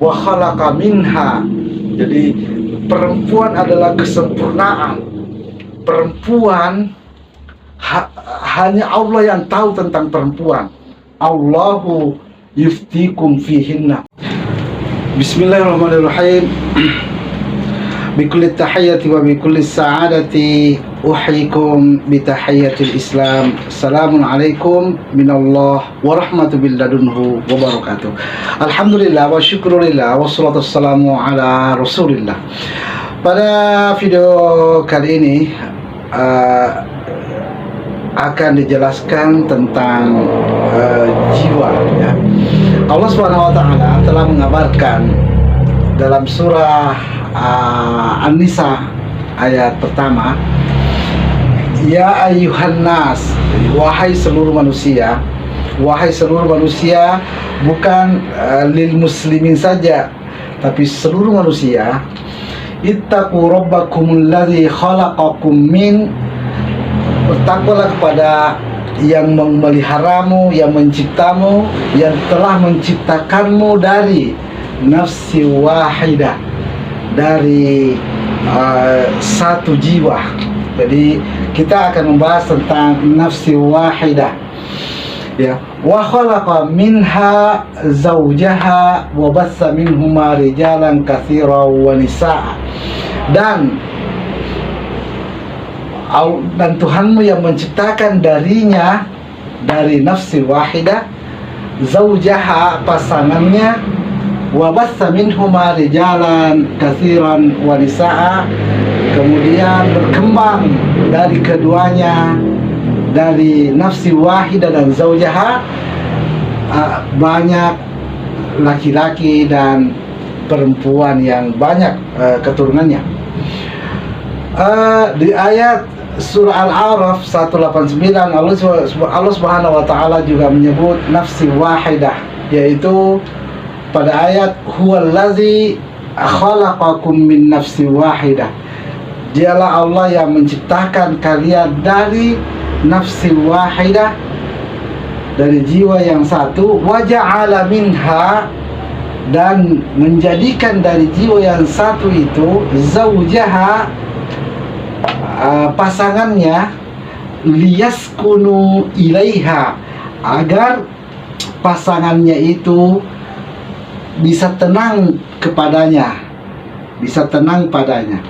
wa khalaqa minha. Jadi perempuan adalah kesempurnaan. Perempuan hanya Allah yang tahu tentang perempuan. Allahu yuftikum fihinna. Bismillahirrahmanirrahim. Bikulli tahiyyati wa bikulli sa'adati uhyikum bitahiyyatil Islam. Assalamualaikum minallah warahmatullahi ladunhu wabarakatuh. Alhamdulillah wa syukurillah wa salatu wassalamu ala rasulillah. Pada video kali ini akan dijelaskan tentang jiwa, ya. Allah Subhanahu wa taala telah mengabarkan dalam surah An-Nisa ayat pertama, ya ayyuhan nas, wahai seluruh manusia. Wahai seluruh manusia, bukan lil muslimin saja, tapi seluruh manusia. Ittaqu rabbakumul ladzi khalaqakum min, bertakwalah kepada yang memeliharamu, yang menciptamu, yang telah menciptakanmu dari nafsi wahidah, dari satu jiwa. Jadi kita akan membahas tentang nafsi wahidah, ya. Wa khalaqa minha zawjaha wa bassa minhuma rijalan katsiran wa nisaa. Dan Tuhanmu yang menciptakan darinya, dari nafsi wahidah, zawjaha, pasangannya, wa bassa minhuma rijalan katsiran wa nisaa, kemudian berkembang dari keduanya, dari nafsi wahidah dan zawjaha, banyak laki-laki dan perempuan yang banyak keturunannya. Di ayat surah Al-A'raf 189, Allah Subhanahu wa taala juga menyebut nafsi wahidah, yaitu pada ayat huwallazi khalaqakum min nafsi wahidah. Dialah Allah yang menciptakan kalian dari nafsi wahidah, dari jiwa yang satu, wa ja'ala minha, dan menjadikan dari jiwa yang satu itu zawjaha, pasangannya, liyaskunu ilaiha, agar pasangannya itu bisa tenang kepadanya, bisa tenang padanya.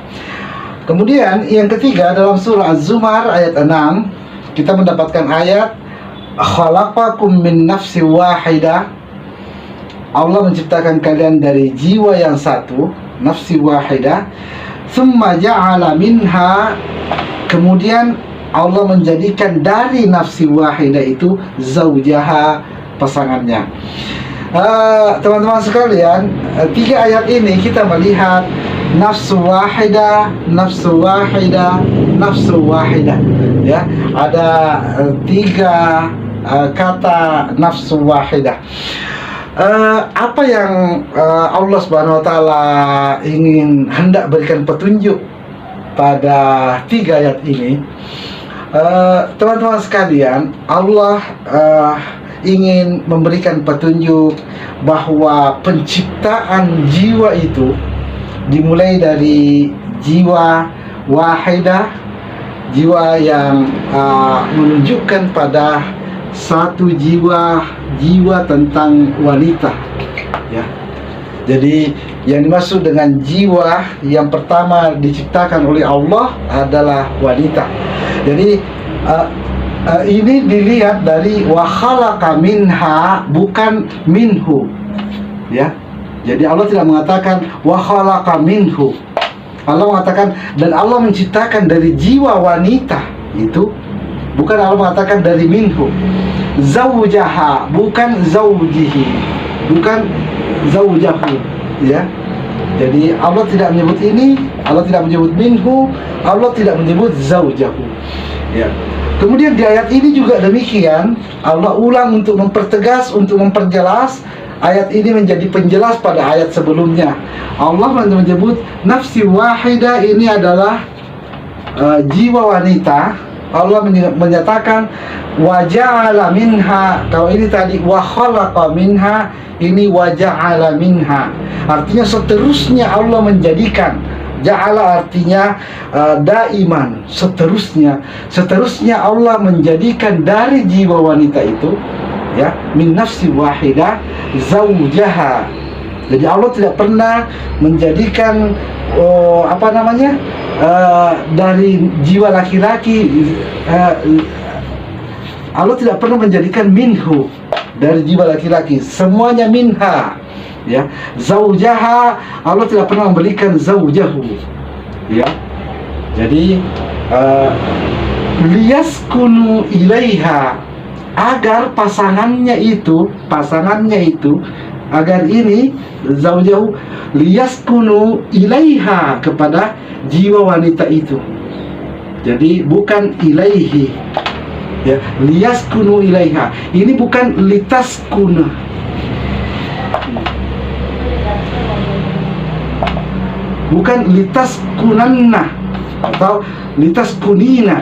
Kemudian yang ketiga, dalam surah Az-Zumar ayat 6 kita mendapatkan ayat khalaqakum min nafsi wahidah. Allah menciptakan kalian dari jiwa yang satu, nafsi wahidah. Tsumma ja'ala minha, kemudian Allah menjadikan dari nafsi wahidah itu zawjaha, pasangannya. Teman-teman sekalian, tiga ayat ini kita melihat nafsu wahidah, nafsu wahidah, nafsu wahidah, ya. Ada tiga kata nafsu wahidah. Apa yang Allah Subhanahu wa taala ingin hendak berikan petunjuk pada tiga ayat ini, teman-teman sekalian, Allah ingin memberikan petunjuk bahwa penciptaan jiwa itu dimulai dari jiwa wahidah, jiwa yang menunjukkan pada satu jiwa tentang wanita, ya. Jadi yang dimaksud dengan jiwa yang pertama diciptakan oleh Allah adalah wanita. Jadi ini dilihat dari wa khalaqa minha, bukan minhu, ya. Jadi Allah tidak mengatakan wa khalaqa minhu. Allah mengatakan dan Allah menciptakan dari jiwa wanita itu, bukan Allah mengatakan dari minhu. Zawjaha, bukan zawjihi, bukan zawjahu, ya. Jadi Allah tidak menyebut ini, Allah tidak menyebut minhu, Allah tidak menyebut zawjahu, ya. Kemudian di ayat ini juga demikian, Allah ulang untuk mempertegas, untuk memperjelas. Ayat ini menjadi penjelas pada ayat sebelumnya. Allah menyebut nafsi wahidah ini adalah jiwa wanita, Allah menyatakan wa ja'ala minha. Kalau ini tadi wa khalaqa minha, ini wa ja'ala minha. Artinya seterusnya Allah menjadikan. Ja'ala artinya daiman, seterusnya Allah menjadikan dari jiwa wanita itu, ya, min nafsi wahidah zaujaha. Jadi Allah tidak pernah menjadikan dari jiwa laki-laki, Allah tidak pernah menjadikan minhu, dari jiwa laki-laki, semuanya minha, ya. Zaujaha, Allah tidak pernah memberikan zaujahu, ya. Jadi liyaskunu ilaiha, agar pasangannya itu agar ini zaujahu liyaskunu ilaiha, kepada jiwa wanita itu. Jadi bukan ilaihi, ya, liyaskunu ilaiha. Ini bukan litaskuna, bukan litaskunanna atau litaskunina,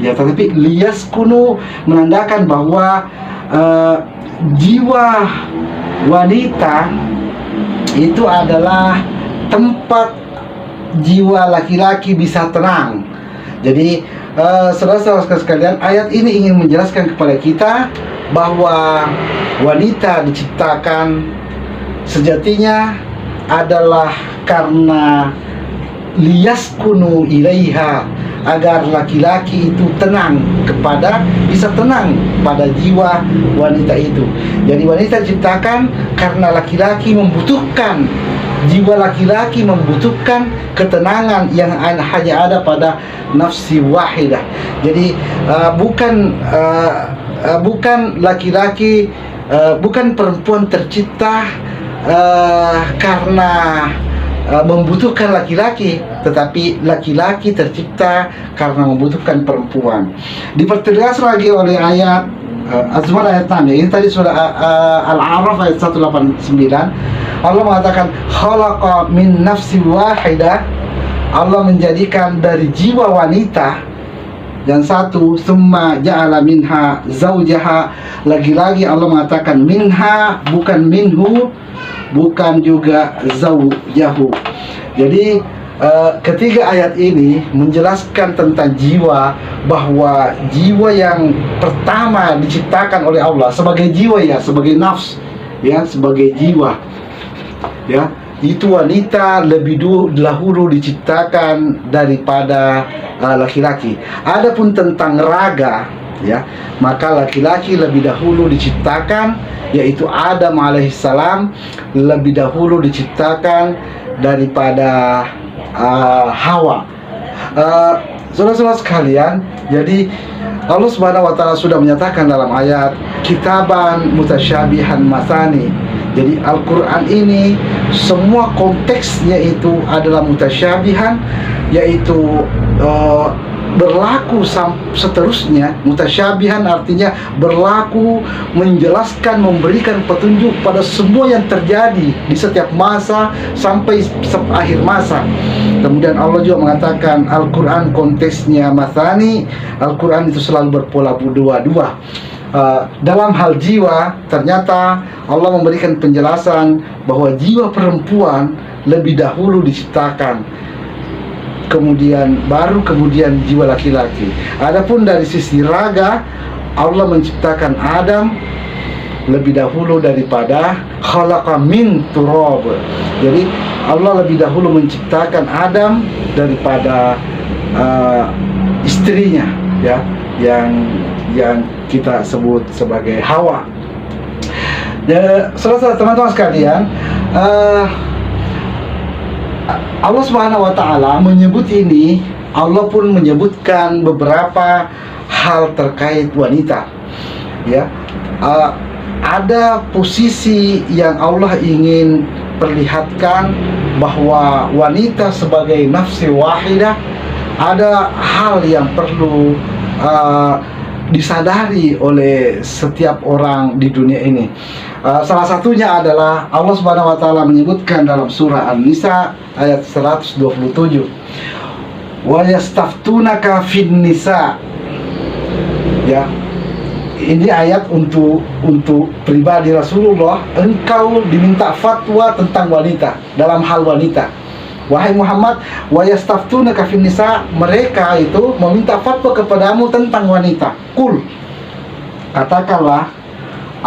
ya, tetapi liyaskunu menandakan bahwa jiwa wanita itu adalah tempat jiwa laki-laki bisa tenang. Jadi saudara-saudara sekalian, ayat ini ingin menjelaskan kepada kita bahwa wanita diciptakan sejatinya adalah karena liyaskunu ilaiha, agar laki-laki itu bisa tenang pada jiwa wanita itu. Jadi wanita diciptakan karena laki-laki membutuhkan, jiwa laki-laki membutuhkan ketenangan yang hanya ada pada nafsi wahidah. Jadi bukan laki-laki, bukan perempuan tercipta karena membutuhkan laki-laki, tetapi laki-laki tercipta karena membutuhkan perempuan. Dipertegas lagi oleh ayat Az-Zumar ayat 6, ya. Ini tadi surah Al-A'raf ayat 189. Allah mengatakan khalaqa min nafsi wahidah, Allah menjadikan dari jiwa wanita yang satu, summa ja'ala minha zaujaha. Lagi-lagi Allah mengatakan minha, bukan minhu, bukan juga zaujahu. Jadi ketiga ayat ini menjelaskan tentang jiwa, bahwa jiwa yang pertama diciptakan oleh Allah sebagai jiwa, ya, sebagai nafs, ya, sebagai jiwa, ya, itu wanita lebih dahulu diciptakan daripada laki-laki. Adapun tentang raga, ya, maka laki-laki lebih dahulu diciptakan, yaitu Adam alaihissalam lebih dahulu diciptakan daripada Hawa. Saudara-saudara sekalian, jadi Allah Subhanahu wa taala sudah menyatakan dalam ayat kitaban mutasyabihan masani. Jadi Al-Quran ini semua konteksnya itu adalah mutasyabihan, yaitu berlaku seterusnya. Mutasyabihan artinya berlaku, menjelaskan, memberikan petunjuk pada semua yang terjadi di setiap masa sampai akhir masa. Kemudian Allah juga mengatakan Al-Quran konteksnya masani, Al-Quran itu selalu berpola dua-dua. Dalam hal jiwa, ternyata Allah memberikan penjelasan bahwa jiwa perempuan lebih dahulu diciptakan, kemudian jiwa laki-laki. Adapun dari sisi raga, Allah menciptakan Adam lebih dahulu daripada khalaqa min turab. Jadi Allah lebih dahulu menciptakan Adam daripada istrinya, ya, yang kita sebut sebagai Hawa. Ya, saudara teman-teman sekalian, Allah Subhanahu wa taala menyebut ini, Allah pun menyebutkan beberapa hal terkait wanita, ya. Ada posisi yang Allah ingin perlihatkan bahwa wanita sebagai nafsi wahidah, ada hal yang perlu disadari oleh setiap orang di dunia ini. Salah satunya adalah Allah Subhanahu wa taala menyebutkan dalam surah An-Nisa ayat 127, wa yastaftunaka fin nisa, Ya, ini ayat untuk pribadi Rasulullah. Engkau diminta fatwa tentang wanita, dalam hal wanita. Wahai Muhammad, wa yastaftunaka fin nisa, mereka itu meminta fatwa kepadamu tentang wanita. Qul, katakanlah,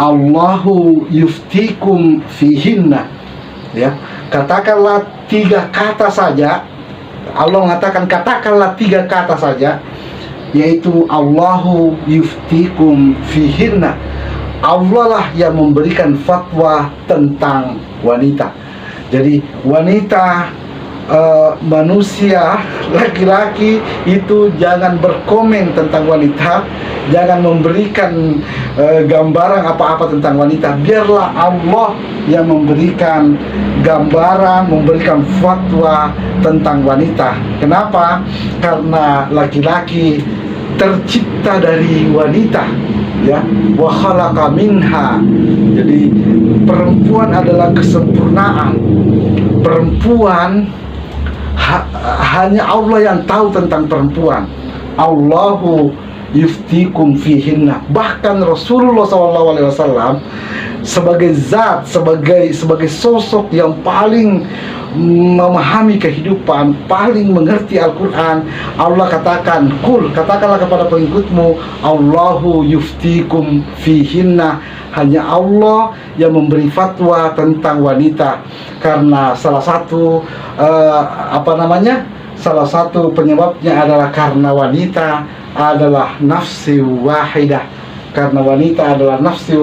Allahu yuftikum fihinna. Ya, katakanlah 3 kata saja. Allah mengatakan katakanlah 3 kata saja, yaitu Allahu yuftikum fihinna. Allah lah yang memberikan fatwa tentang wanita. Jadi wanita, manusia laki-laki itu jangan berkomen tentang wanita, jangan memberikan gambaran apa-apa tentang wanita. Biarlah Allah yang memberikan gambaran, memberikan fatwa tentang wanita. Kenapa? Karena laki-laki tercipta dari wanita, ya, wa khalaqa minha. Jadi perempuan adalah kesempurnaan. Perempuan hanya Allah yang tahu tentang perempuan. Allahu yuftikum fihinna. Bahkan Rasulullah SAW sebagai zat, sebagai sosok yang paling memahami kehidupan, paling mengerti Al-Quran, Allah katakan, Qul, katakanlah kepada pengikutmu, Allahu yuftikum fihinna. Hanya Allah yang memberi fatwa tentang wanita. Karena salah satu salah satu penyebabnya adalah karena wanita adalah nafsi wahidah. Karena wanita adalah nafsi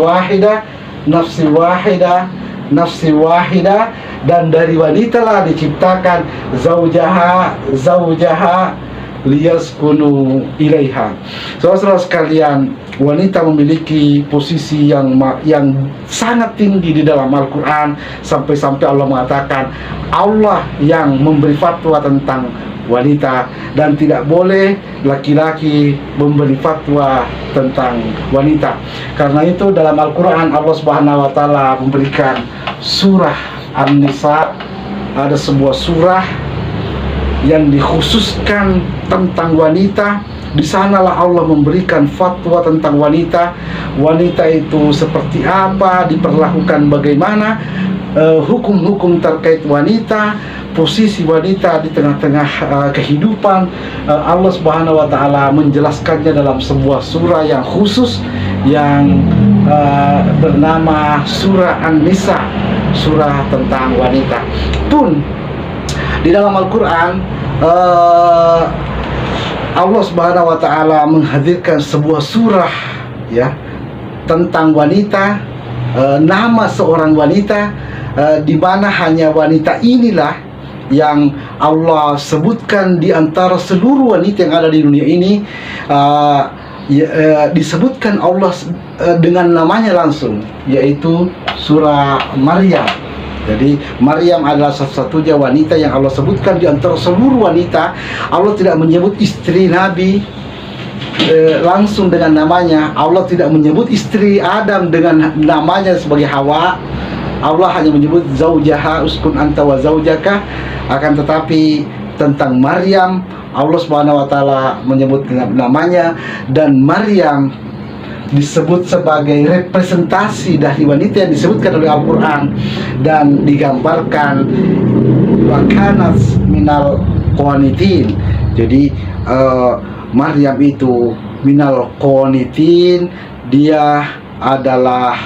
wahidah, dan dari wanitalah diciptakan zaujaha liyaskunu ilaiha. Saudara-saudara sekalian, wanita memiliki posisi yang sangat tinggi di dalam Al-Quran, sampai-sampai Allah mengatakan Allah yang memberi fatwa tentang wanita, dan tidak boleh laki-laki memberi fatwa tentang wanita. Karena itu dalam Al-Quran Allah Subhanahu wa Ta'ala memberikan surah An-Nisa, ada sebuah surah yang dikhususkan tentang wanita. Di sanalah Allah memberikan fatwa tentang wanita. Wanita itu seperti apa, diperlakukan bagaimana, hukum-hukum terkait wanita, posisi wanita di tengah-tengah kehidupan. Allah Subhanahu wa Ta'ala menjelaskannya dalam sebuah surah yang khusus yang bernama surah An-Nisa, surah tentang wanita. Pun di dalam Al-Quran Allah Subhanahu wa Ta'ala menghadirkan sebuah surah, ya, tentang wanita, nama seorang wanita, di mana hanya wanita inilah yang Allah sebutkan di antara seluruh wanita yang ada di dunia ini. Disebutkan Allah dengan namanya langsung, yaitu surah Maryam. Jadi Maryam adalah satu-satunya wanita yang Allah sebutkan di antara seluruh wanita. Allah tidak menyebut istri Nabi langsung dengan namanya. Allah tidak menyebut istri Adam dengan namanya sebagai Hawa. Allah hanya menyebut zaujaha, uskun anta wa zaujaka. Akan tetapi tentang Maryam, Allah Subhanahu wa Ta'ala menyebut dengan namanya, dan Maryam disebut sebagai representasi dari wanita yang disebutkan oleh Al-Quran, dan digambarkan wakanat minal qanitin. Jadi Maryam itu minal qanitin, dia adalah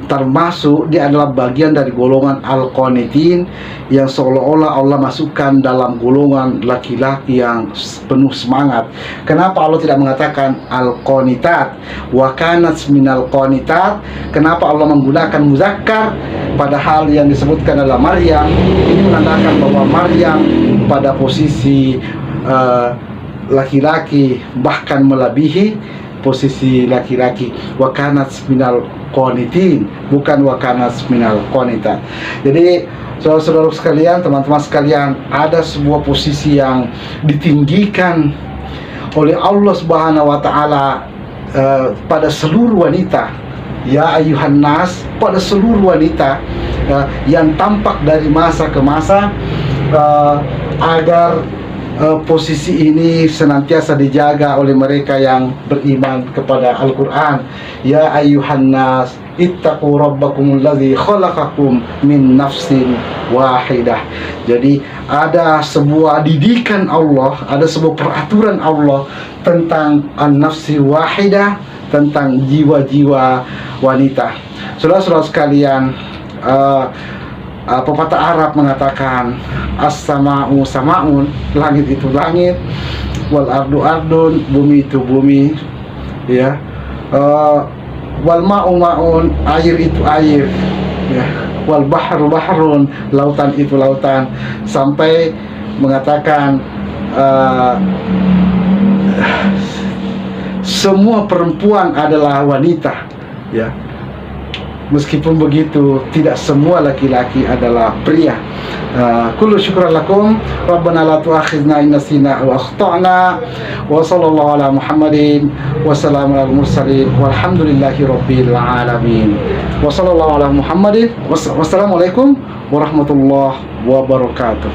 termasuk, dia adalah bagian dari golongan al-qanitin, yang seolah-olah Allah masukkan dalam golongan laki-laki yang penuh semangat. Kenapa Allah tidak mengatakan al-qanitat wa kanat minal qanitat? Kenapa Allah menggunakan muzakkar padahal yang disebutkan adalah Maryam? Ini menandakan bahwa Maryam pada posisi laki-laki, bahkan melebihi posisi laki-laki. Wa kanat minal qanitin, bukan wa kanat minal qanitat. Jadi saudara-saudara sekalian, teman-teman sekalian, ada sebuah posisi yang ditinggikan oleh Allah Subhanahu wa Ta'ala pada seluruh wanita. Ya ayuhan nas, pada seluruh wanita yang tampak dari masa ke masa, agar posisi ini senantiasa dijaga oleh mereka yang beriman kepada Al-Quran. Ya ayuhan nas ittaqu rabbakumul ladzi khalaqakum min nafsin wahidah. Jadi ada sebuah didikan Allah, ada sebuah peraturan Allah tentang an-nafsi wahidah, tentang jiwa-jiwa wanita. Saudara-saudara sekalian, pepatah Arab mengatakan as-sama'u sama'un, langit itu langit, wal ardu ardun, bumi itu bumi, ya, wal ma'u ma'un, air itu air, ya, wal bahru bahrun, lautan itu lautan, sampai mengatakan semua perempuan adalah wanita, ya. Meskipun begitu, tidak semua laki-laki adalah pria. Kullu syukran lakum, Rabbana la tu'akhidna in nasina aw akhtana, wa sallallahu ala Muhammadin wa salamun alal mursalin walhamdulillahi rabbil alamin. Wa sallallahu ala Muhammadin. Wassalamualaikum warahmatullahi wabarakatuh.